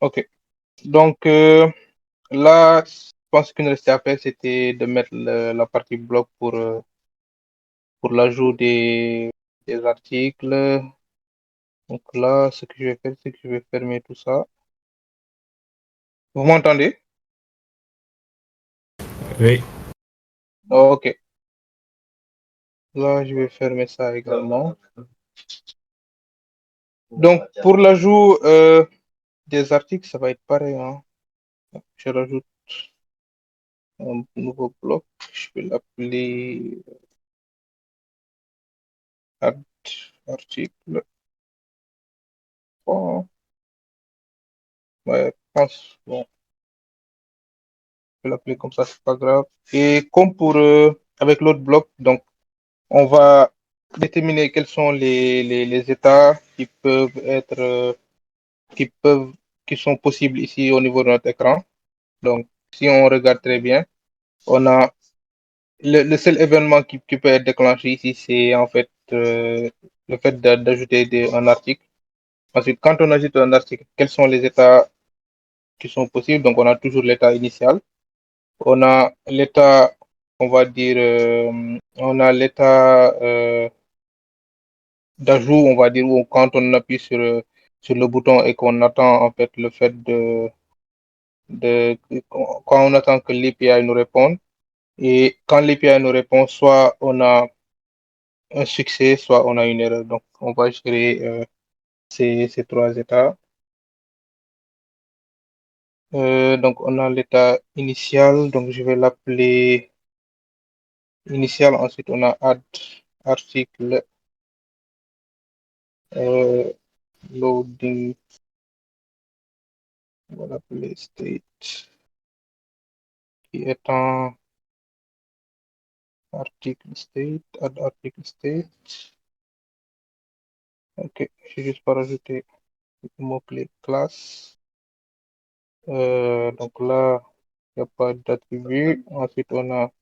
Ok. Donc là, je pense qu'une restait à faire, c'était de mettre la partie bloc pour l'ajout des articles. Donc là, ce que je vais faire, c'est que je vais fermer tout ça. Vous m'entendez? Oui, Ok. Là, je vais fermer ça également. Donc, pour l'ajout des articles, ça va être pareil, hein. Je rajoute un nouveau bloc. Je vais l'appeler add article. Bon, ouais, je pense, bon, je vais l'appeler comme ça, c'est pas grave. Et comme pour avec l'autre bloc, donc, on va déterminer quels sont les états qui peuvent être, qui peuvent, qui sont possibles ici au niveau de notre écran. Donc, si on regarde très bien, on a le seul événement qui peut être déclenché ici, c'est en fait le fait d'ajouter un article. Ensuite, quand on ajoute un article, quels sont les états qui sont possibles? Donc, on a toujours l'état initial. On a l'état, on va dire, on a l'état d'ajout, on va dire, où quand on appuie sur le bouton et qu'on attend en fait le fait de quand on attend que l'API nous réponde. Et quand l'API nous répond, soit on a un succès, soit on a une erreur. Donc, on va gérer ces trois états. Donc, on a l'état initial. Donc, je vais l'appeler initial. Ensuite, on a add article euh, loading. On va l'appeler state qui est un article state. Add article state. Ok, je vais juste pas rajouter le mot-clé classe. Donc là, il n'y a pas d'attribut. Ensuite, on a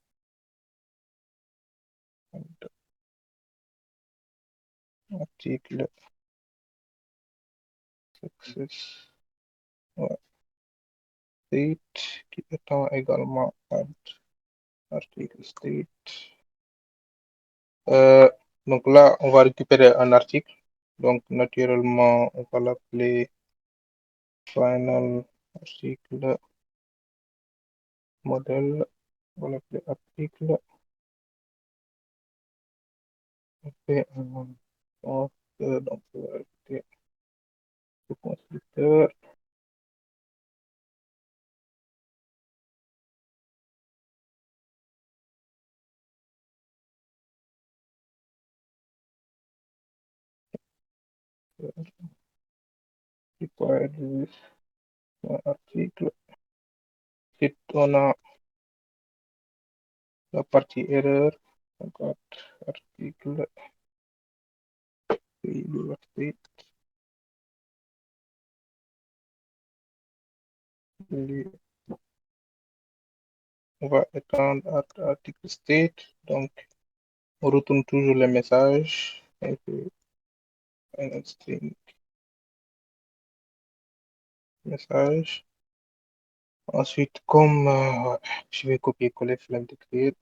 article success ouais, state qui étant également add article state. Euh, donc là, on va récupérer un article. Donc naturellement, on va l'appeler final article modèle. On va l'appeler article. Et, donc, on va ajouter le constructeur. Required this article. Ensuite, on a la partie erreur. Donc, article state. On va étendre article state. Donc, on retourne toujours les messages. Et puis, un string message. Ensuite, comme je vais copier-coller flemme d'écrire,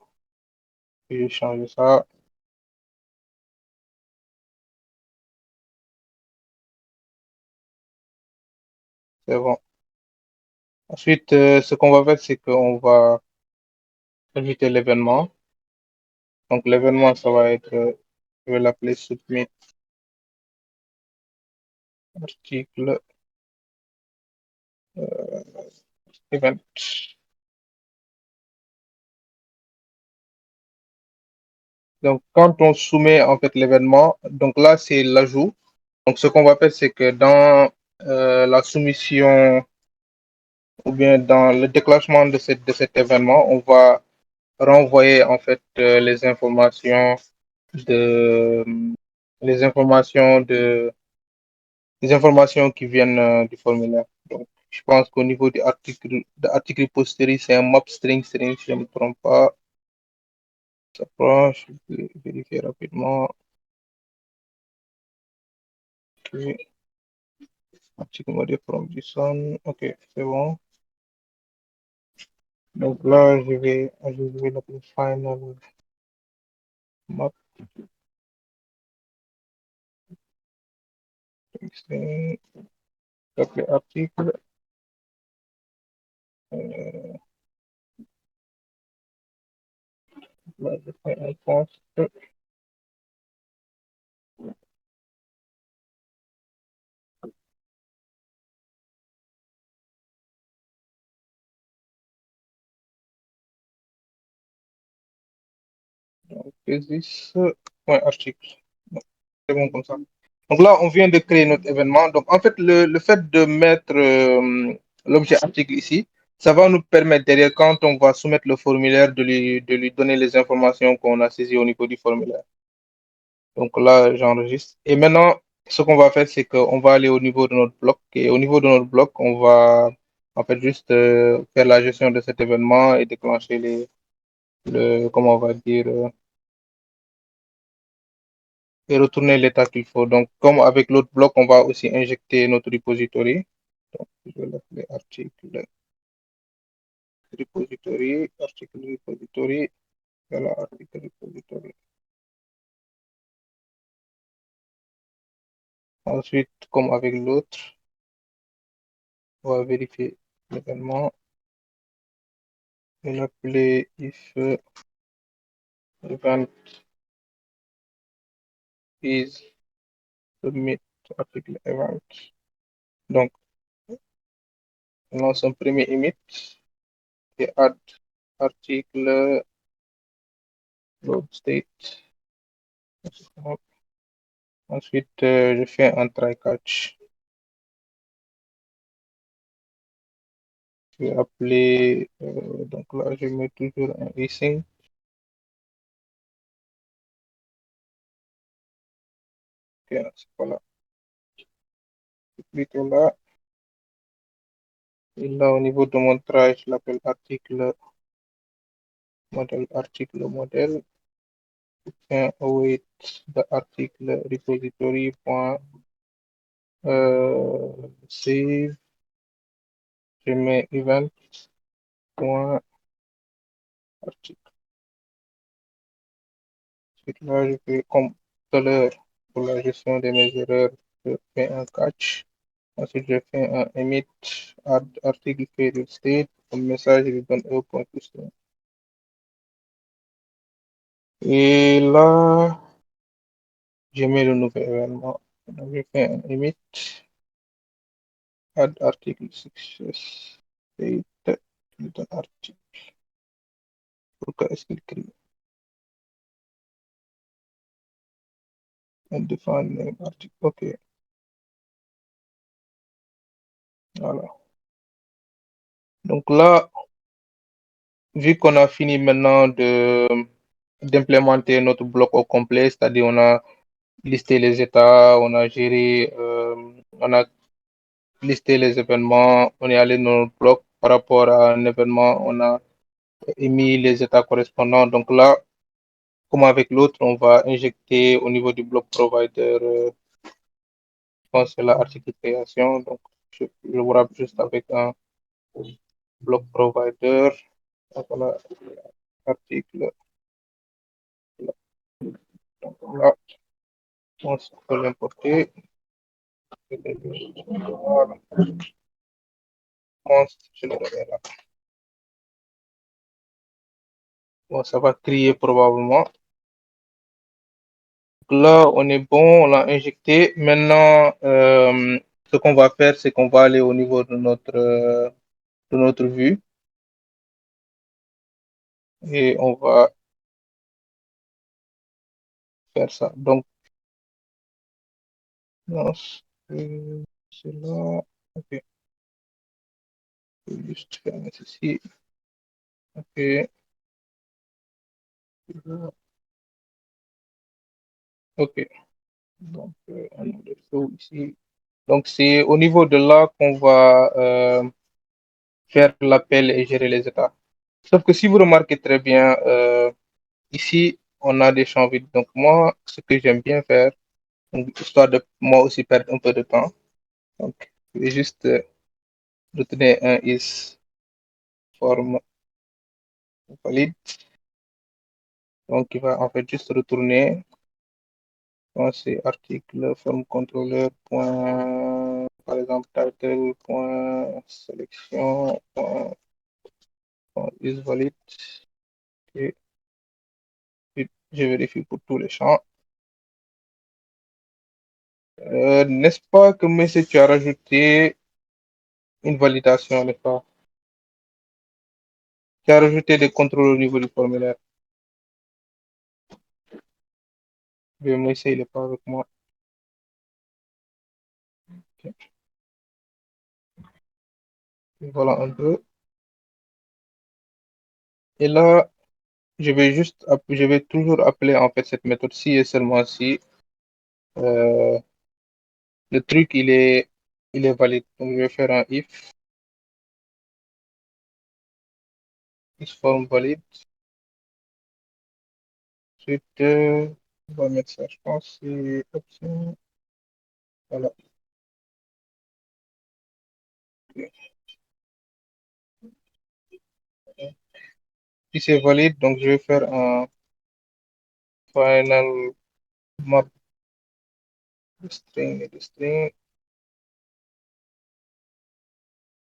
je vais changer ça. C'est bon. Ensuite, ce qu'on va faire, c'est qu'on va ajouter l'événement. Donc, l'événement, ça va être, je vais l'appeler submit article event. Donc, quand on soumet en fait l'événement, donc là, c'est l'ajout. Donc, ce qu'on va faire, c'est que dans la soumission ou bien dans le déclenchement de cet événement, on va renvoyer en fait de les informations de les informations qui viennent du formulaire. Donc, je pense qu'au niveau du article repository, c'est un map string, si je ne me trompe pas. Ça prend, je vais vérifier rapidement. Ok. Article model from JSON. Ok, c'est bon. Donc là, je vais l'appeler final map string, l'appeler article. Euh, là, je fais un post. Donc, this, ouais, article. Bon, c'est bon comme ça. Donc là, on vient de créer notre événement. Donc en fait, le fait de mettre l'objet article ici, ça va nous permettre derrière, quand on va soumettre le formulaire, de lui donner les informations qu'on a saisies au niveau du formulaire. Donc là, j'enregistre. Et maintenant, ce qu'on va faire, c'est qu'on va aller au niveau de notre bloc. Et au niveau de notre bloc, on va en fait juste faire la gestion de cet événement et déclencher comment on va dire, et retourner l'état qu'il faut. Donc, comme avec l'autre bloc, on va aussi injecter notre repository. Donc, je vais l'appeler article repository, article repository, voilà, article repository. Ensuite, comme avec l'autre, on va vérifier l'événement et l'appeler if event is submit article event. Donc, on lance un premier emit et add article load state. Ensuite, je fais un try catch. Je vais appeler, donc là, je mets toujours un async. Ok, c'est pas là. Plutôt là. Et là, au niveau de mon try, je l'appelle article modèle. Et await the article repository point save. Je mets event point article. Ensuite, là, je fais comme tout à l'heure pour la gestion de mes erreurs, je fais un catch. Ensuite, je fais un emit add article failure state. Comme message, je lui donne e.custom. Et là, je mets le nouvel événement. Donc, je fais un emit add article success state. Je lui donne article. Pourquoi est-ce qu'il crie? Undefined name article. OK, voilà. Donc là, vu qu'on a fini maintenant d'implémenter notre bloc au complet, c'est-à-dire on a listé les états, on a géré, on a listé les événements, on est allé dans notre bloc par rapport à un événement, on a émis les états correspondants. Donc là, comme avec l'autre, on va injecter au niveau du bloc provider, je pense que c'est l'article création. Donc, je vous rappelle juste avec un bloc provider. Donc, voilà, article. Donc là, on peut l'importer. Voilà, je le remets là. Bon, ça va crier probablement. Là, on est bon, on l'a injecté. Maintenant, ce qu'on va faire, c'est qu'on va aller au niveau de notre vue et on va faire ça. Donc, non, c'est là. Ok, je vais juste faire ceci. Ok, ok. Donc, on a le flow ici. Donc, c'est au niveau de là qu'on va faire l'appel et gérer les états. Sauf que si vous remarquez très bien, ici, on a des champs vides. Donc, moi, ce que j'aime bien faire, donc, histoire de moi aussi perdre un peu de temps. Donc, Je vais juste retenir un is forme valide. Donc, il va en fait juste retourner. Donc, c'est article forme contrôleur point, par exemple, title point sélection point is valide. Et puis, je vérifie pour tous les champs. N'est-ce pas que, monsieur, tu as rajouté une validation, n'est-ce pas? Tu as rajouté des contrôles au niveau du formulaire. Mais Moïse, il n'est pas avec moi. Ok. Voilà un peu. Et là, je vais toujours appeler en fait cette méthode-ci et seulement si euh, le truc il est valide. Donc, je vais faire un if form valide. Ensuite, on va mettre ça, je pense, c'est option. Voilà. Si c'est valide, donc je vais faire un final map de string et de string.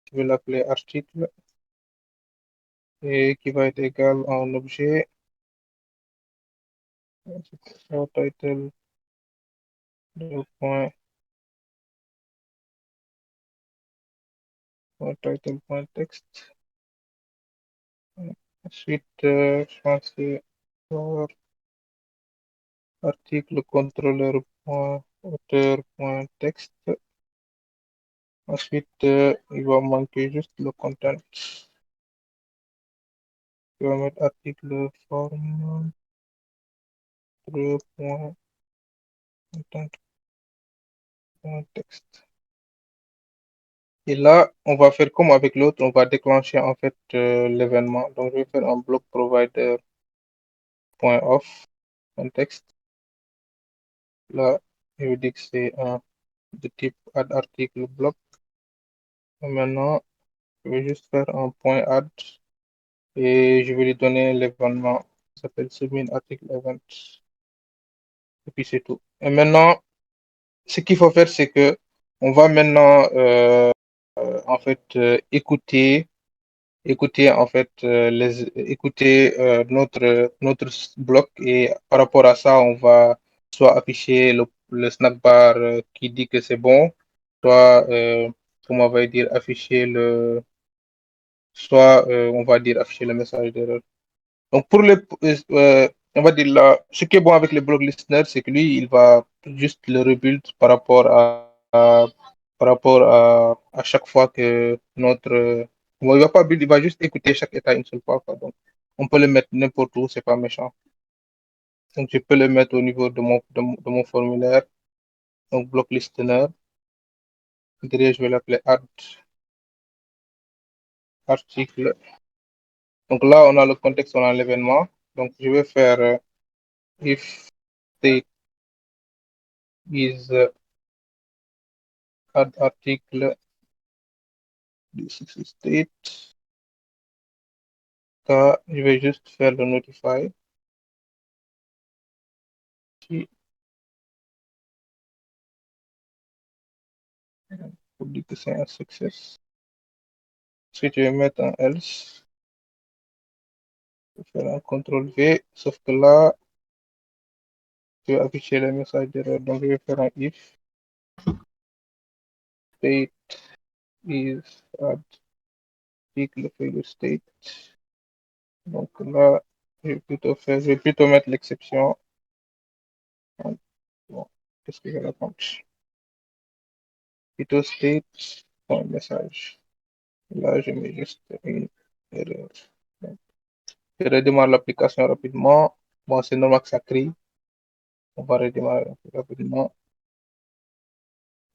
Je vais l'appeler article et qui va être égal à un objet. Title de point, title point text. Ensuite, je pense que c'est for article contrôleur point auteur point texte. Ensuite, il va manquer juste le content. Je vais mettre article forme point content point texte. Et là, on va faire comme avec l'autre, on va déclencher en fait l'événement. Donc, je vais faire un bloc provider point off context. Là, je vais dire que c'est un de type add article bloc. Et maintenant, je vais juste faire un point add et je vais lui donner l'événement. Ça s'appelle submit article event. Et puis c'est tout. Et maintenant, ce qu'il faut faire, c'est que on va maintenant en fait écouter en fait écouter notre bloc et par rapport à ça, on va soit afficher le snack bar qui dit que c'est bon, soit comment on va dire afficher le soit on va dire afficher le message d'erreur. Donc pour on va dire là, ce qui est bon avec le block listener, c'est que lui, il va juste le rebuild par rapport à chaque fois que bon, il va pas build, il va juste écouter chaque état une seule fois, quoi. Donc on peut le mettre n'importe où, c'est pas méchant. Donc je peux le mettre au niveau de mon formulaire, donc block listener. Derrière, je vais l'appeler add article. Donc là, on a le contexte, on a l'événement. Donc je vais faire if state is add article this is state. Ça, je vais juste faire le notify. Ici, pour dire que c'est un success. Ensuite, je vais mettre un else. Je vais faire un CTRL V. Sauf que là, je vais afficher le message d'erreur. Donc, je vais faire un if state is add article failure state. Donc là, je vais plutôt mettre l'exception. Bon, qu'est-ce que je raconte? Plutôt state, point message. Là, je mets juste une erreur. Donc, je redémarre l'application rapidement. Bon, c'est normal que ça crie. On va redémarrer rapidement.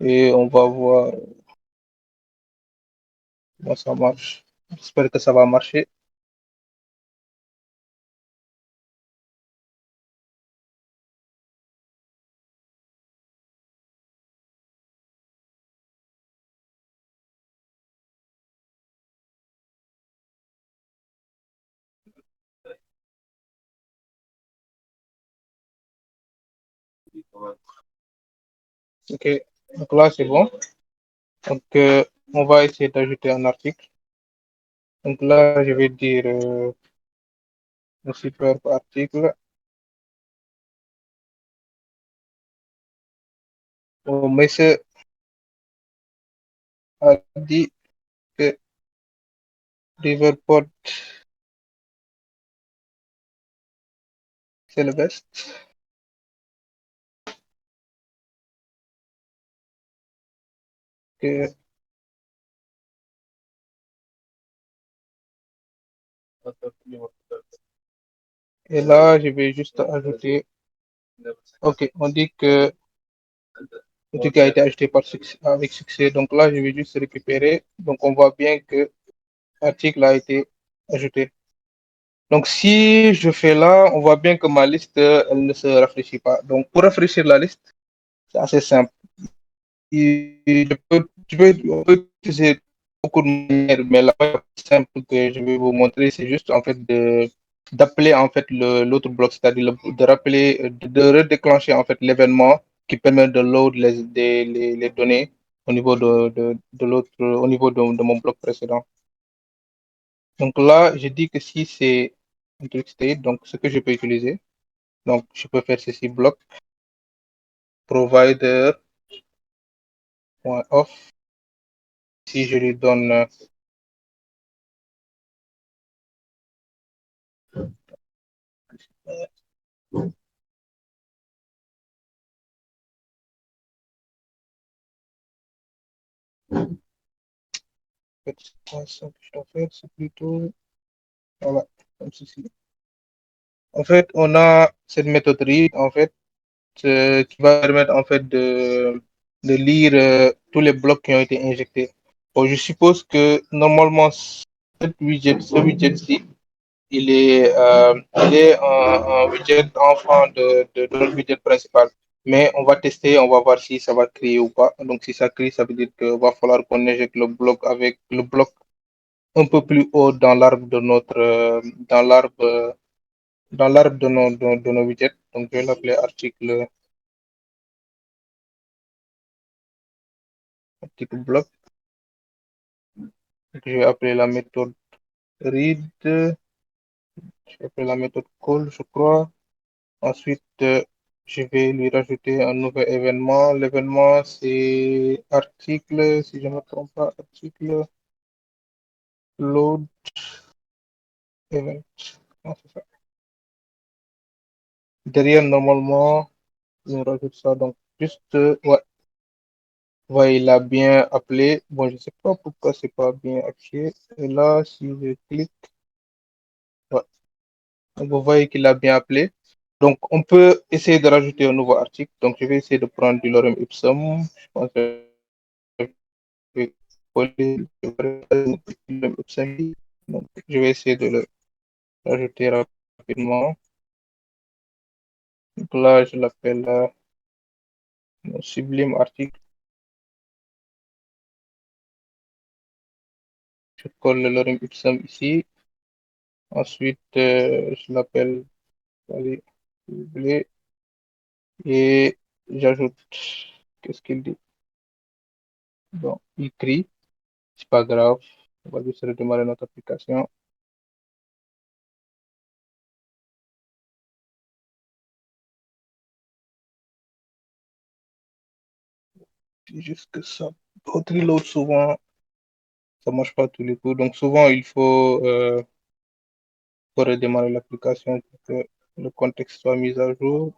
Et on va voir comment ça marche. J'espère que ça va marcher. Ok, donc là c'est bon. Donc on va essayer d'ajouter un article. Donc là je vais dire un superbe article. Oh, monsieur a dit que Riverport c'est le best. Que- Et là je vais juste ajouter. Ok, on dit que le truc a été ajouté avec succès. Donc là je vais juste récupérer. Donc on voit bien que l'article a été ajouté. Donc, si je fais là, on voit bien que ma liste, elle ne se rafraîchit pas. Donc, pour rafraîchir la liste, c'est assez simple. On peut utiliser beaucoup de manières, mais la plus simple que je vais vous montrer, c'est juste en fait d'appeler en fait l'autre bloc, c'est-à-dire de rappeler, de redéclencher en fait l'événement qui permet de load les données au niveau de l'autre, au niveau de mon bloc précédent. Donc là, je dis que si c'est un truc state, donc ce que je peux utiliser, donc je peux faire ceci bloc provider.off. Si je lui donne en fait, ça que je dois faire, c'est plutôt voilà, comme ceci. En fait, on a cette méthode read en fait qui va permettre en fait de lire tous les blocs qui ont été injectés. Bon, je suppose que normalement ce widget-ci, il est un widget enfant de notre widget principal. Mais on va tester, on va voir si ça va créer ou pas. Donc si ça crée, ça veut dire qu'il va falloir qu'on injecte le bloc avec le bloc un peu plus haut dans l'arbre de notre dans l'arbre de nos widgets. Donc je vais l'appeler article bloc. Donc, je vais appeler la méthode read. Je vais appeler la méthode call, je crois. Ensuite, je vais lui rajouter un nouvel événement. L'événement, c'est article, si je ne me trompe pas, article load event. Ah, c'est ça. Derrière, normalement, on rajoute ça. Donc, juste, ouais, ouais, il a bien appelé. Bon, je ne sais pas pourquoi c'est pas bien affiché. Et là, si je clique, ouais, donc vous voyez qu'il a bien appelé. Donc, on peut essayer de rajouter un nouveau article. Donc, je vais essayer de prendre du lorem ipsum. Je pense que vais coller le website. Donc, je vais essayer de le rajouter rapidement. Donc là, je l'appelle Sublime article. Je colle le lorem ipsum ici. Ensuite, je l'appelle allez, et j'ajoute. Qu'est-ce qu'il dit? Bon, il crie. C'est pas grave. On va juste redémarrer notre application. C'est juste que ça. Au reload, souvent, ça marche pas tous les coups. Donc, souvent, il faut redémarrer l'application pour que le contexte soit mis à jour.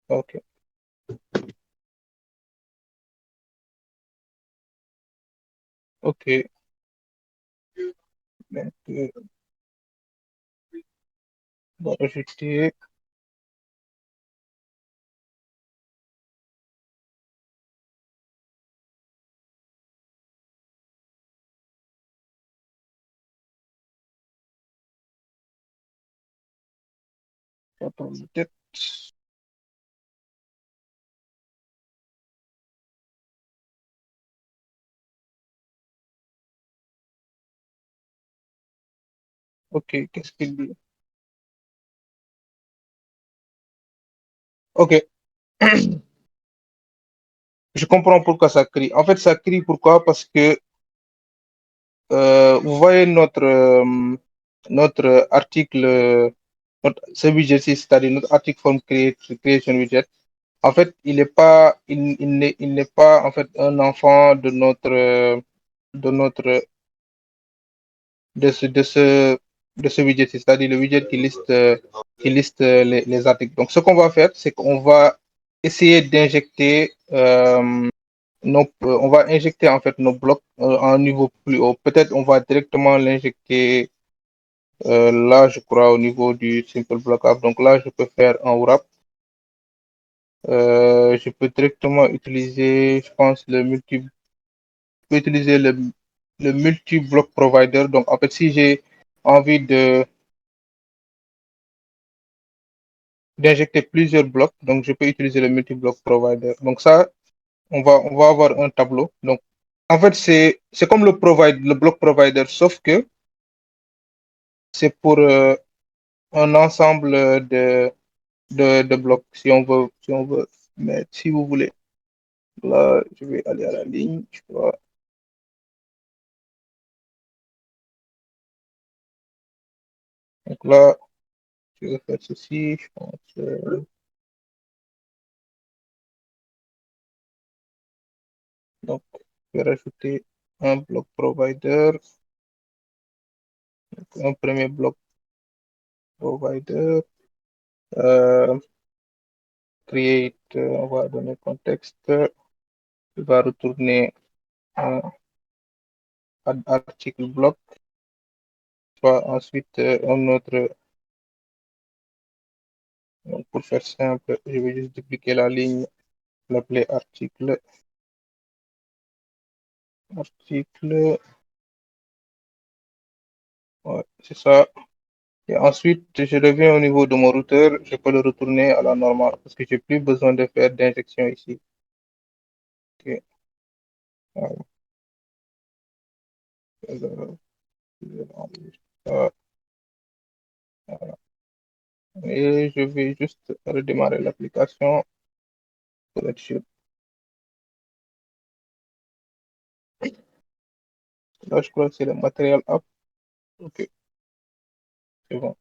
OK. OK. Donc, on va ajouter. Attends, peut-être. OK. Qu'est-ce qu'il dit? Ok, je comprends pourquoi ça crie. En fait, ça crie pourquoi? Parce que vous voyez notre article, ce widget, c'est-à-dire notre article form creation widget. En fait, il n'est pas en fait un enfant de notre, de ce widget, c'est-à-dire le widget qui liste les articles. Donc, ce qu'on va faire, c'est qu'on va essayer d'injecter, on va injecter en fait nos blocs à un niveau plus haut. Peut-être on va directement l'injecter là, je crois, au niveau du simple block app. Donc là, je peux faire un wrap. Je peux directement utiliser, je pense, je peux utiliser le multi-block provider. Donc, en fait, si j'ai envie d'injecter plusieurs blocs, donc je peux utiliser le multi-block provider. Donc ça, on va avoir un tableau. Donc, en fait, c'est comme le block provider, sauf que c'est pour un ensemble de blocs, si on veut mettre, si vous voulez. Là, je vais aller à la ligne, tu vois. Donc là, je vais faire ceci, je pense. Donc, je vais rajouter un bloc provider, un premier bloc provider, euh, create, on va donner contexte, il va retourner un article bloc, soit ensuite un autre, donc pour faire simple, je vais juste dupliquer la ligne, l'appeler article, ouais, c'est ça. Et ensuite, je reviens au niveau de mon routeur, je peux le retourner à la normale parce que j'ai plus besoin de faire d'injection ici. Ok, voilà. Euh, Et je vais juste redémarrer l'application pour être sûr. Là, je crois que c'est le matériel app. Ok, c'est bon.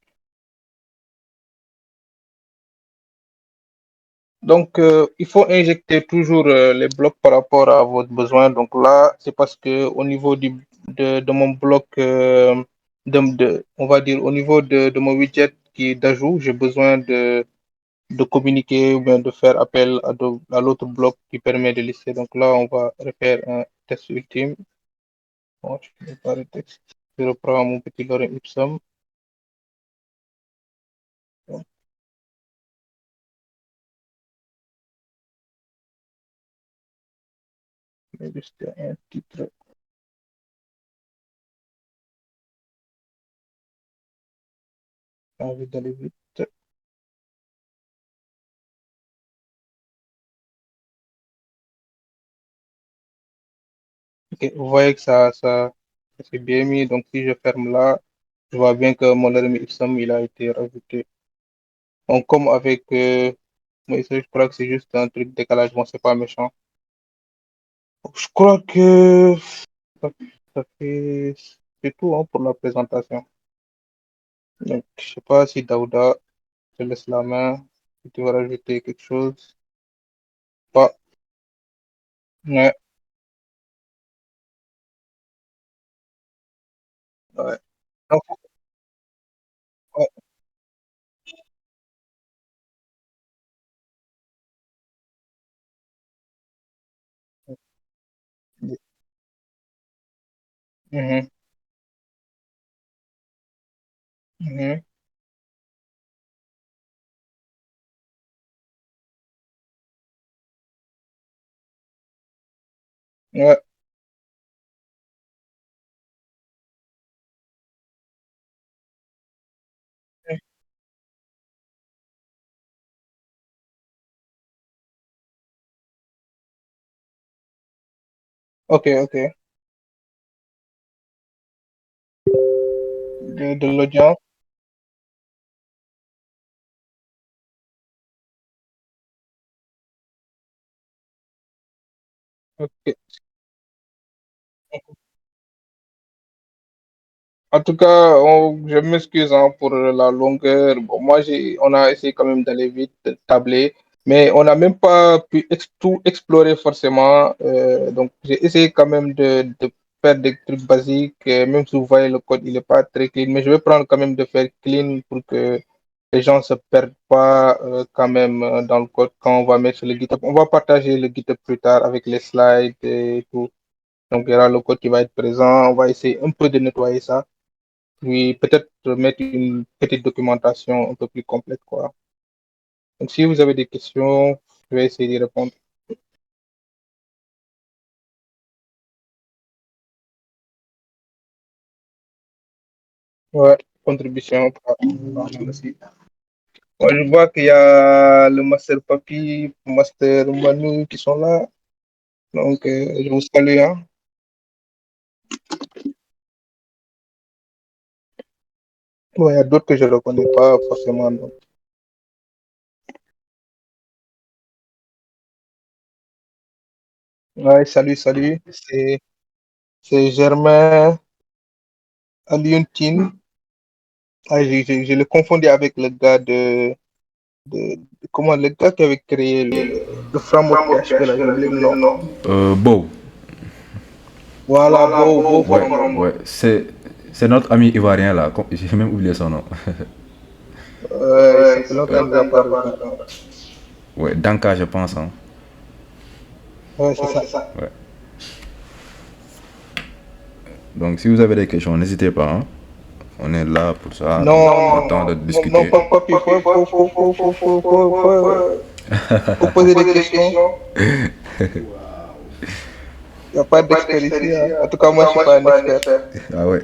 Donc, il faut injecter toujours les blocs par rapport à votre besoin. Donc là, c'est parce que au niveau de mon bloc, on va dire au niveau de mon widget qui est d'ajout, j'ai besoin de communiquer ou bien de faire appel à l'autre bloc qui permet de lister. Donc là, on va refaire un test ultime. Bon, je ne fais pas le texte. Je reprends mon petit lorem ipsum. Bon, je mets juste un titre. J'ai envie d'aller vite. Ok, vous voyez que ça s'est bien mis. Donc, si je ferme là, je vois bien que mon lorem ipsum, il a été rajouté. Donc, comme avec, moi, ici, je crois que c'est juste un truc de décalage. Bon, c'est pas méchant. Donc, je crois que ça, ça fait, c'est tout hein, pour la présentation. Donc, je sais pas si Daouda te laisse la main, si tu veux rajouter quelque chose. Pas. Ouais, ouais. Donc, ouais. Mhm, mhm. Ouais. Ok, ok. De l'audience. Ok. En tout cas, je m'excuse hein, pour la longueur. Bon, moi, on a essayé quand même d'aller vite, de tabler, mais on n'a même pas pu tout explorer forcément. Donc, j'ai essayé quand même de faire des trucs basiques, même si vous voyez le code, il n'est pas très clean, mais je vais prendre quand même de faire clean pour que les gens se perdent pas quand même dans le code quand on va mettre sur le GitHub. On va partager le GitHub plus tard avec les slides et tout. Donc, il y aura le code qui va être présent. On va essayer un peu de nettoyer ça. Puis peut-être mettre une petite documentation un peu plus complète, quoi. Donc si vous avez des questions, je vais essayer d'y répondre. Ouais, contribution par aussi. Ouais, je vois qu'il y a le Master Papi, Master Manu qui sont là. Donc je vous salue, hein. Ouais, il y a d'autres que je ne reconnais pas forcément. Donc. Ouais, salut, salut. C'est Germain Aliontine. Ah, je le confondais avec le gars comment le gars qui avait créé le framework PHP là, j'ai oublié le nom. Beau. Voilà, Beau Ouais, From. ouais. C'est notre ami ivoirien là. J'ai même oublié son nom. Ça fait longtemps que je n'ai pas revu. Ouais, Danka, je pense. Hein. Ouais, c'est ça. Ouais. Donc, si vous avez des questions, n'hésitez pas. Hein. On est là pour ça. Donc, Non, le temps de non, discuter. pas puis, faut poser des questions. Il n'y a pas d'expert ici, hein. En tout cas, moi, je ne suis pas un expert. Ah ouais.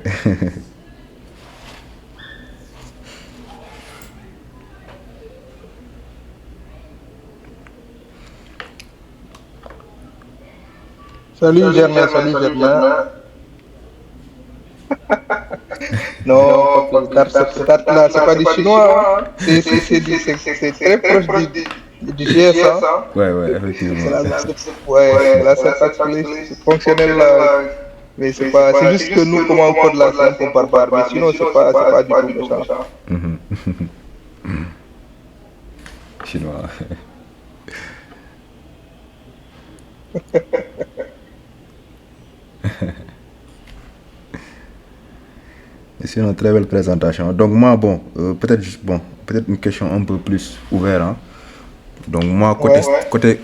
Salut Germain, salut Germain. Non, pas plus. Cette carte-là, c'est pas du chinois, hein. C'est très proche du GS, hein. Ouais, ouais, effectivement. Ouais, c'est la syntaxe fonctionnelle là. Mais c'est pas, c'est juste que nous, comment on code là, c'est un peu barbare. Mais sinon, c'est pas du tout méchant. Chinois. C'est une très belle présentation. Donc moi, bon, peut-être une question un peu plus ouverte. Hein. Donc moi, Ouais.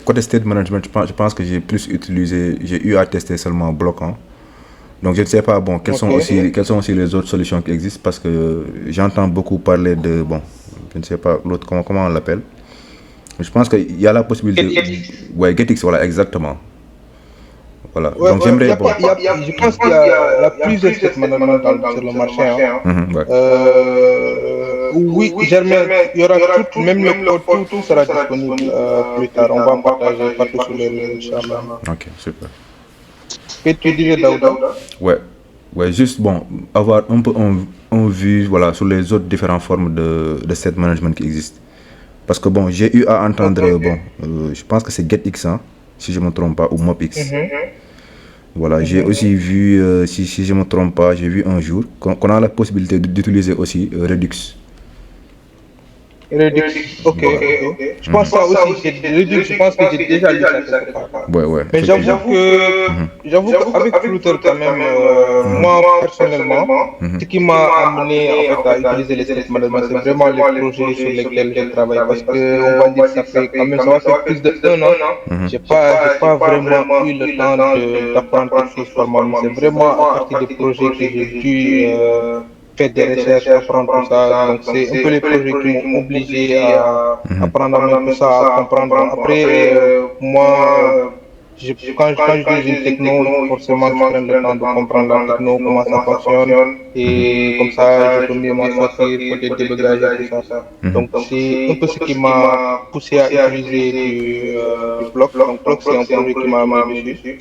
côté state management, je pense que j'ai plus utilisé, j'ai eu à tester seulement bloquant. Donc je ne sais pas, bon, Ok. quelles sont aussi les autres solutions qui existent parce que j'entends beaucoup parler de, bon, je ne sais pas l'autre, comment on l'appelle. Je pense qu'il y a la possibilité, ouais, GetX, voilà, exactement. Voilà. Ouais, Donc j'aimerais, bon, je pense il y a plusieurs state management sur le marché, hein. ouais. Oui, Germain, il y aura tout, même le code, tout sera disponible plus tard. On va partager partout sur les réseaux, Inch'Allah. Ok, super. Et tu disais, Daouda? Ouais, ouais, juste bon, avoir un peu un vue voilà, sur les autres différentes formes de set management qui existent. Parce que bon, j'ai eu à Ok. entendre, bon, je pense que c'est GetX, hein, si je ne me trompe pas, ou MobX. Mhm, Voilà, j'ai mhm. aussi vu, si je ne me trompe pas, j'ai vu un jour qu'on a la possibilité d'utiliser aussi Redux. Redux, ok, Voilà. ok. Je pense ça aussi, Redux, je pense que j'ai déjà lu ça quelque part. Ouais, ouais, Mais effectivement. j'avoue qu'avec Flutter quand même, moi personnellement, ce qui m'a amené en fait à utiliser les state management, c'est vraiment les projets sur lesquels je travaille parce que on va dire que ça fait quand même, ça va faire plus d'1 an. J'ai pas vraiment eu le temps d'apprendre quelque chose formellement. C'est vraiment à partir des projets que j'ai dû faire des recherches, apprendre tout ça. Donc c'est un peu les projets qui m'ont obligé à apprendre à mettre tout ça, à comprendre. Bon, après, moi, quand j'utilise une techno, il faut forcément que je prenne le temps de comprendre la techno, comment ça fonctionne, et comme ça, je peux mieux m'en sortir côté débugage et tout ça. Donc, c'est un peu ce qui m'a poussé à utiliser du bloc. Donc, bloc, c'est un projet qui m'a amené dessus.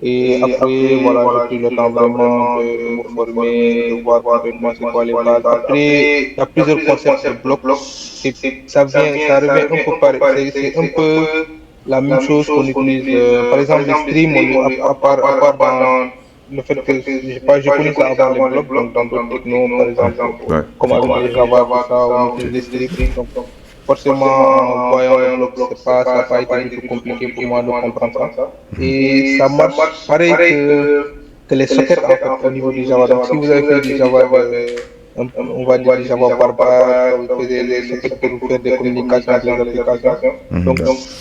Et après, voilà, j'ai pris le temps vraiment de me former, de voir complètement c'est quoi les bases. Après, il y a plusieurs concepts de blocs. Ça revient un peu pareil. C'est un peu la même chose qu'on utilise, par exemple, les streams, à part dans le fait que, je sais pas, je connais ça avant les blocs, donc dans d'autres technos, par exemple, Ouais, comme avec les Java, tout ça, on utilise les streams. Donc, forcément, en voyant le bloc, ça n'a pas été du tout compliqué pour moi de comprendre ça. Et ça marche pareil que les sockets, en fait, au niveau du Java. Donc, si vous avez fait du Java on va dire du Java barbare, quand vous faisiez les sockets pour faire des communications avec les applications. Donc,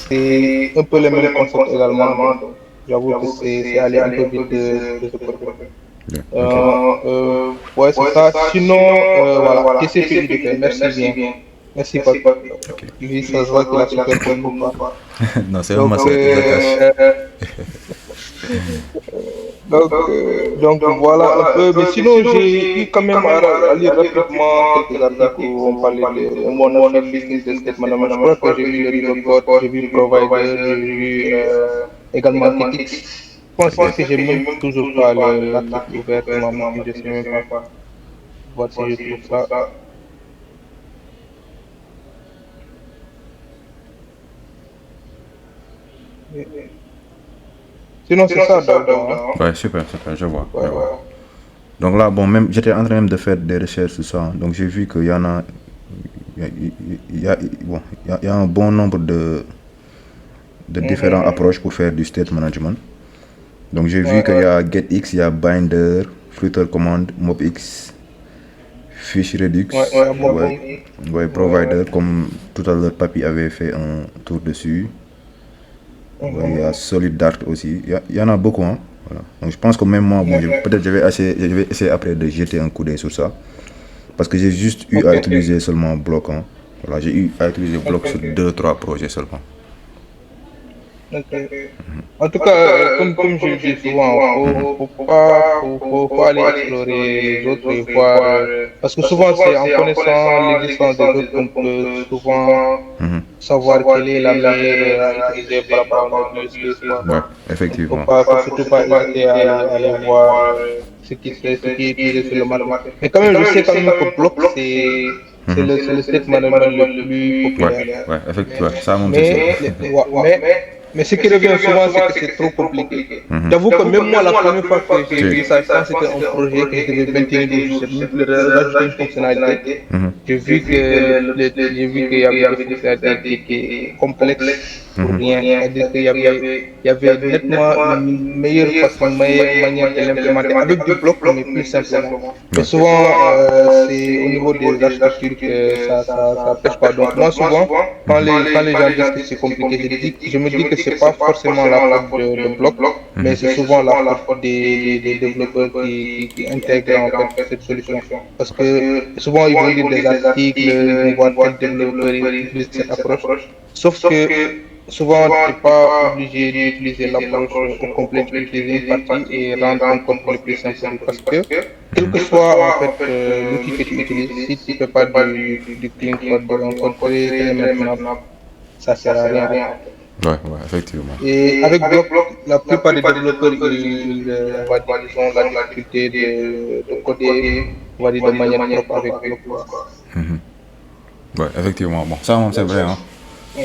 c'est un peu le même concept également. Donc, j'avoue que c'est allé un peu vite de ce côté. yeah, ok. Ouais, c'est ça. Sinon, voilà, TCP UDP, merci bien. Merci, Papi. Ok. Lui, ça se voit qu'il a super connu ou pas. Non, c'est un Donc, master Zakash. donc voilà un peu. Mais sinon, j'ai eu quand même à lire rapidement quelques articles où on parlait de mon affaire business de state management. Je crois que j'ai vu le River Code, j'ai vu Provider, j'ai vu également Ketix. Je pense que j'ai même toujours pas l'article ouvert devant moi, je sais même pas. Voir si je trouve ça. Sinon, c'est ça, Daouda. Hein. Ouais, super, super, je vois. Ouais, Je vois. ouais. Donc là, bon, même j'étais en train même de faire des recherches sur ça. Donc j'ai vu qu'il y en a, bon, il y a un bon nombre de différentes approches pour faire du state management. Donc j'ai vu qu'il y a GetX, il y a Binder, Flutter Command, MobX, Fish Redux, ouais, Provider, comme tout à l'heure Papy avait fait un tour dessus. Ouais, il y a Solid Dart aussi. Il y en a beaucoup, hein. Voilà. Donc je pense que même moi, bon, peut-être je vais essayer après de jeter un coup d'œil sur ça. Parce que j'ai juste eu à utiliser seulement Block. Hein. Voilà, j'ai eu à utiliser Block sur 2-3 projets seulement. En tout cas, comme je le dis souvent, faut pas aller explorer les autres et voir. Parce que souvent, c'est en connaissant l'existence des autres qu'on peut souvent savoir quelle est la meilleure à utiliser par rapport à notre use case, quoi. Ouais, Donc, effectivement. faut surtout pas hésiter à aller voir ce qui est utilisé sur le marché. Mais quand même, je sais quand même que Block, c'est le state management le plus populaire. Ouais, effectivement. Ouais, ça, mon Mais, mais ce qui revient souvent, c'est que c'est trop compliqué. J'avoue que même moi, la première fois que j'ai vu ça, je pense que c'était un projet que je devais maintenir ou je sais même plus rajouter une fonctionnalité. J'ai vu qu'il y avait des fonctionnalités qui étaient complexes pour rien. C'est-à-dire qu'il y avait nettement une meilleure façon, une meilleure manière de l'implémenter avec du bloc, mais plus simplement. Mais souvent, c'est au niveau des architectures que ça pêche pas. Donc moi, souvent, quand les gens disent que c'est compliqué, je me dis que c'est pas forcément la faute de bloc, mais c'est souvent la faute des développeurs qui intègrent en fait cette solution. Parce que souvent, ils vont lire des articles, ils vont voir quel développeur utilise cette approche. Sauf que souvent, tu n'es pas obligé d'utiliser l'approche au complet, tu peux utiliser une partie et rendre ton code le plus simple possible. Parce que, quel que soit en fait l'outil que tu utilises, si tu ne fais pas du clean code, un code très maintenable, ça ne sert à rien. Ouais, effectivement. Et avec Block, la plupart des développeurs, on va dire, ils ont la difficulté de coder, on va dire, de manière propre avec Block. Ouais, effectivement. Bon, ça, c'est vrai, hein.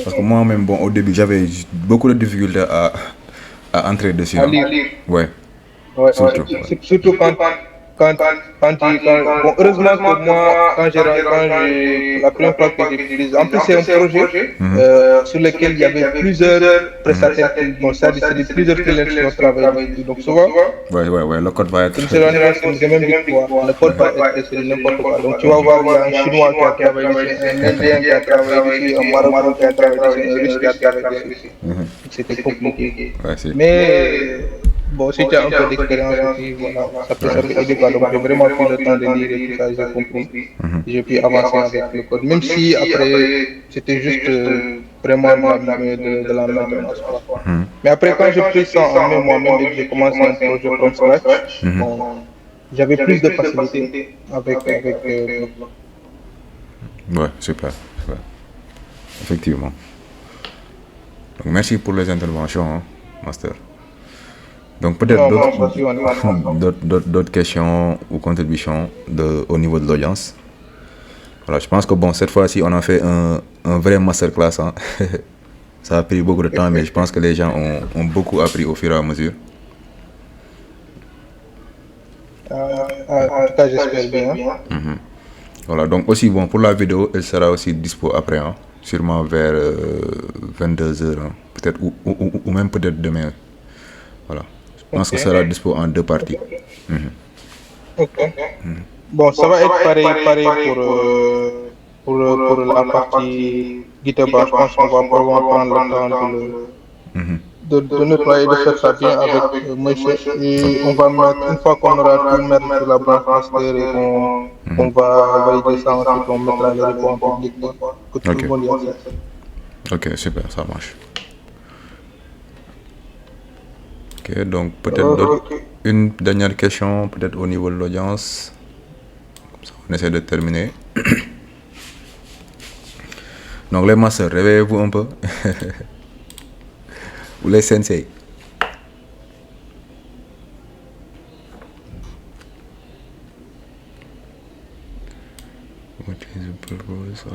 Parce que moi-même, bon, au début, j'avais beaucoup de difficultés à entrer dessus. À lire. Ouais. Surtout bon, heureusement que moi, la première fois que j'ai utilisé, en plus c'est un projet sur lequel il y avait plusieurs prestataires, bon, ça c'est plusieurs freelances qui ont travaillé dessus. Donc souvent, ouais, le code va être... c'est même dit quoi, le code va être sur n'importe quoi. Donc tu vas voir, il y a un Chinois qui a travaillé dessus, un Indien qui a travaillé dessus, un Marocain qui a travaillé dessus, un Russe qui a travaillé dessus. C'était compliqué. Mais bon, si tu as un peu d'expérience aussi, voilà, ça peut aider quoi. Donc j'ai vraiment pris le temps de lire et tout ça, j'ai compris. J'ai pu avancer avec le code. Même si après, c'était juste vraiment de la maintenance. Mais après, quand j'ai pris ça en main moi-même et que j'ai commencé un projet from scratch, bon, j'avais plus de facilité avec le bloc. Ouais, super. Effectivement. Donc, merci pour les interventions, hein, Master. Donc peut-être d'autres questions ou contributions au niveau de l'audience. Voilà, je pense que bon, cette fois-ci, on a fait un vrai masterclass. Hein. Ça a pris beaucoup de temps, mais je pense que les gens ont beaucoup appris au fur et à mesure. En tout cas, j'espère bien. Voilà, donc aussi, bon, pour la vidéo, elle sera aussi dispo après, hein, sûrement vers 22h, hein, peut-être, ou même peut-être demain. Voilà, je pense que ça sera dispo en 2 parties. Ok. Bon, ça va être pareil pour la partie GitHub. Je pense qu'on va probablement prendre le temps de nettoyer, de faire ça bien avec Monsieur. Et on va mettre, une fois qu'on aura tout, mettre sur la branche master et qu'on va valider ça, ensuite on mettra les repos en public, que tout le monde y a accès. Ok, super, ça marche. Ok, donc peut-être une dernière question, peut-être au niveau de l'audience. Comme ça, on essaie de terminer. Donc les masters, réveillez-vous un peu. Ou les sensei. What is the purpose of...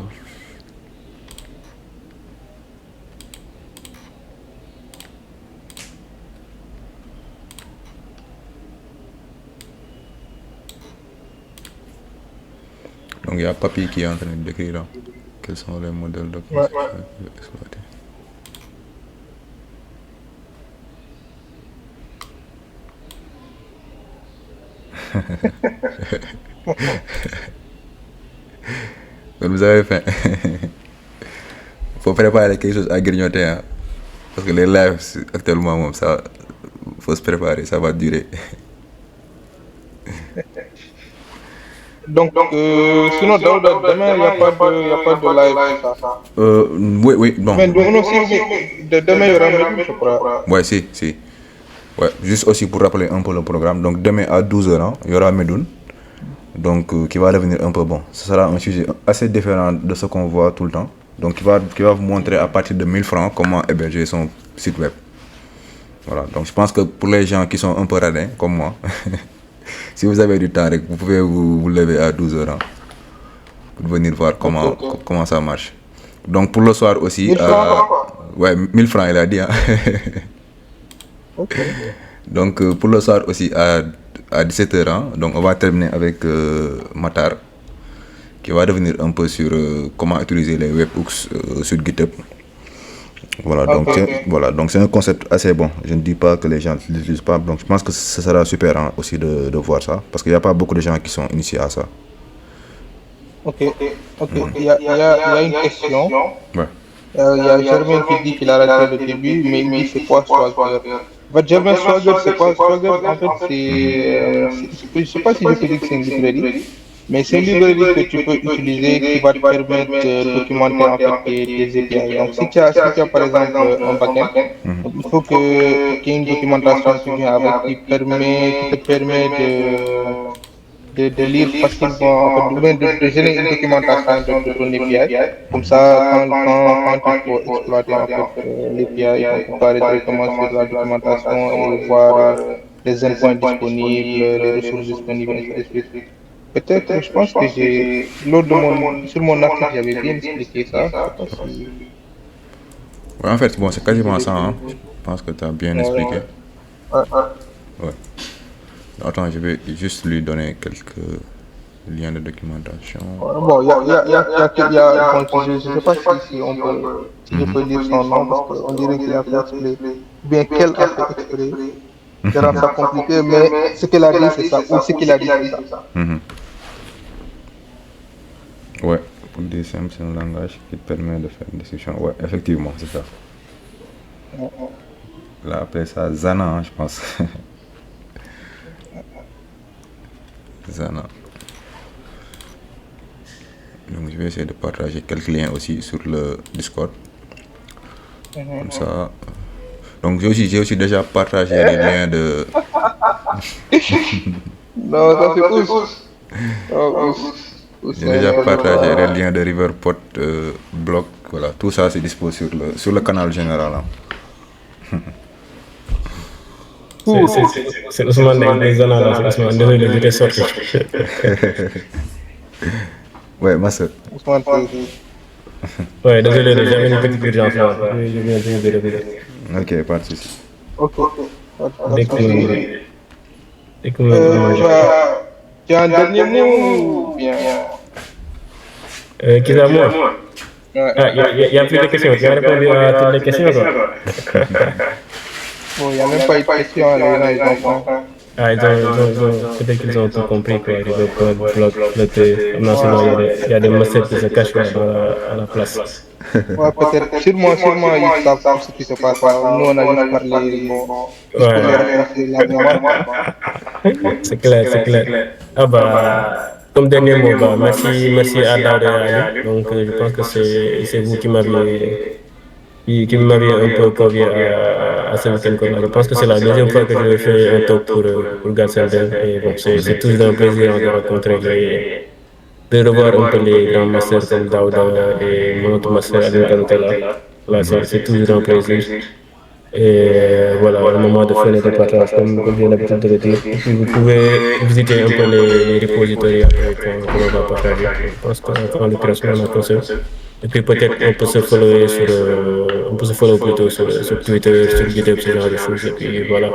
Donc il y a Papy qui est en train de décrire là. Quels sont les modèles d'optimisation exploités. Donc vous avez faim. Faut préparer quelque chose à grignoter, hein. Parce que les lives actuellement, ça, faut se préparer, ça va durer. Donc, sinon, Daouda, demain, il n'y a pas de live, ça. Oui, bon. Mais non, si, demain, il y aura Medoune, je crois. Ouais, si. Ouais, juste aussi pour rappeler un peu le programme. Donc demain à 12h, hein, il y aura Medoune. Donc qui va devenir un peu bon. Ce sera un sujet assez différent de ce qu'on voit tout le temps. Donc qui va vous montrer à partir de 1000 francs comment héberger son site web. Voilà, donc je pense que pour les gens qui sont un peu radins comme moi, si vous avez du temps, vous pouvez vous lever à 12h, hein, pour venir voir comment ça marche. Donc pour le soir aussi, 1000 francs, ouais, 1000 francs il a dit, hein. Ok. Donc pour le soir aussi à 17h, hein, donc on va terminer avec Matar qui va revenir un peu sur comment utiliser les webhooks sur GitHub. Voilà, donc c'est un concept assez bon. Je ne dis pas que les gens ne l'utilisent pas, donc je pense que ce sera super, hein, aussi de voir ça, parce qu'il n'y a pas beaucoup de gens qui sont initiés à ça. Ok. Il y a une question. Ouais. Il y a Germain qui dit qu'il a raté le début, mais il dit c'est quoi Swagger? En fait, Germain Swagger, c'est quoi Swagger? En fait, je sais pas si je peux dire que c'est une librairie, mais c'est une librairie que tu peux utiliser qui va te permettre de documenter en fait tes API. Donc, si tu as par exemple un backend, donc, il faut qu'il y ait une documentation qui vient avec qui te permet de lire facilement, en fait, de générer une documentation de ton API. Comme ça, quand il faut exploiter en fait l'API, donc on peut aller directement sur la documentation et voir les endpoints disponibles, les ressources disponibles, ainsi de suite. Peut-être, je pense que sur mon article, j'avais bien expliqué ça. Je sais pas si... Ouais, en fait, bon, c'est quasiment ça, hein. Je pense que tu as bien expliqué. Ouais. Attends, je vais juste lui donner quelques liens de documentation. Bon, bon, je sais pas si on peut, si je peux dire son nom parce qu'on dirait qu'il a fait exprès, ou bien qu'elle a fait exprès de rendre ça compliqué, mais ce qu'elle a dit c'est ça, ou ce qu'il a dit c'est ça. Ouais, pour des simples, c'est un langage qui permet de faire une description. Ouais, effectivement, c'est ça. Là, après ça, Zana, hein, je pense. Zana. Donc je vais essayer de partager quelques liens aussi sur le Discord. Comme ça. Donc j'ai aussi déjà partagé les liens de... Non, ça c'est J'ai déjà partagé les liens de Riverport, blog, voilà. Tout ça c'est dispo sur le canal général, hein. C'est Ousmane des Zana là, c'est Ousmane, désolé, j'étais sorti. Ouais, ma soeur. Ousmane, Ouais, désolé, j'avais une petite urgence là. Je viens juste de revenir. Ok, pas de souci. Ok, pas de Dès que souci. dès que me- Tu as un dernier mot ou bien? Qui c'est à moi? Ouais. Ah, y a plus de questions. Tu as répondu à toutes les questions, quoi. Bon, il n'y a même pas eu de question, les gens, ils ont faim. Ah, peut-être qu'ils ont tout compris, quoi. River bloc, flotter. Sinon, il y a des masters qui se cachent là, à la place. Ouais, peut-être, sûrement, ils savent tout ce qui se passe là. Nous, on a juste parlé, bon, juste pour les Ouais, rafraîchir la mémoire, quoi. c'est clair, c'est clair. Ah bah, comme dernier mot, bah, merci à Daouda et à Ali. Donc, je pense que c'est vous qui m'avez un peu convié à ce week-end. Quoi. Je pense que c'est la deuxième fois que je fais un talk pour Gatsenden. Et bon, c'est toujours un plaisir de rencontrer de revoir un peu les grands masters comme Daouda et mon autre master Aline Kanutela. Là, c'est toujours un plaisir. Et voilà, un moment de fun et de partage, comme j'ai l'habitude de le dire. Et puis, vous pouvez visiter un peu les repositories après qu'on va partager. Je pense qu'en l'occurrence, on a qu'un seul. Et puis peut-être on peut se follow plutôt sur Twitter, sur GitHub, ce genre de choses. Et puis voilà.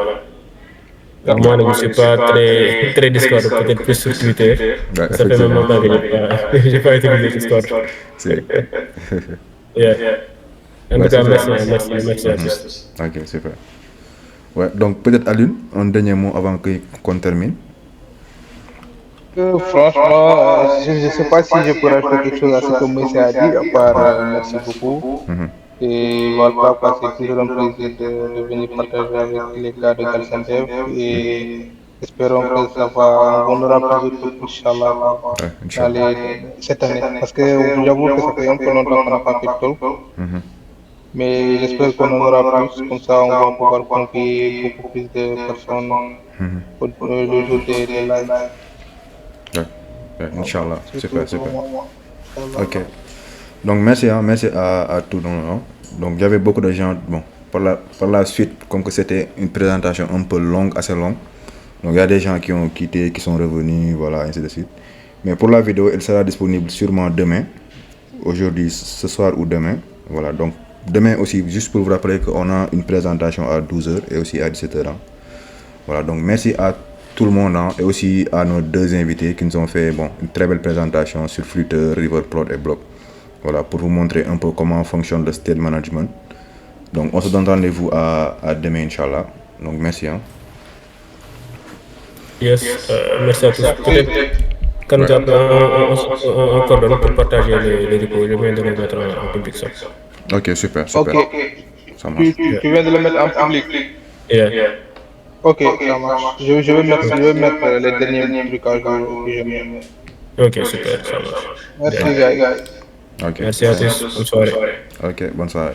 Moi, je ne suis pas très Discord, peut-être plus sur Twitter. Ouais, Ça fait même effectivement. longtemps que j'ai pas utilisé Discord. C'est... Yeah. En Ouais, tout cas, super. merci à tous. Ok, super. Ouais, donc peut-être Alune, un dernier mot avant qu'on termine. Franchement, je ne sais pas si je peux rajouter quelque chose à ce que Moïse a dit, à part merci beaucoup. Et voilà, quoi, c'est toujours un plaisir de venir partager avec les gars de Galsendev et espérons que on aura plus de trucs, Inch'Allah, quoi, Ouais, Inch'Allah. cette année. Parce que j'avoue que ça fait un peu longtemps qu'on n'a pas fait de talk, mais j'espère qu'on en aura plus, comme ça on va pouvoir convier beaucoup plus de personnes le jour des lives. Ouais, ouais, Inch'Allah. C'est Super, tout pour super. moi. Ok. Donc merci, hein, merci à tout le monde. Donc il y avait beaucoup de gens. Bon, par la suite, comme que c'était une présentation un peu longue, assez longue. Donc il y a des gens qui ont quitté, qui sont revenus, voilà, ainsi de suite. Mais pour la vidéo, elle sera disponible sûrement demain. Aujourd'hui, ce soir ou demain. Voilà, donc demain aussi, juste pour vous rappeler qu'on a une présentation à 12h et aussi à 17h. Voilà, donc merci à tout le monde et aussi à nos deux invités qui nous ont fait une très belle présentation sur Flutter, Riverplot et Block. Voilà, pour vous montrer un peu comment fonctionne le state management. Donc on se donne rendez-vous à demain, Inch'Allah. Donc merci. Yes, merci à tous. Peut-être quand on coordonne pour partager les dépôts, je viens de les mettre en public. Ça. Ok, super, Ok, super. Ça marche. tu viens de le mettre en public. Yeah. Ok, ça marche. Je vais mettre les derniers trucs à jour que je mets. Ok, super, ça marche. Merci, guys. Ok. Merci à tous. Bonne soirée. Ok, bonne soirée.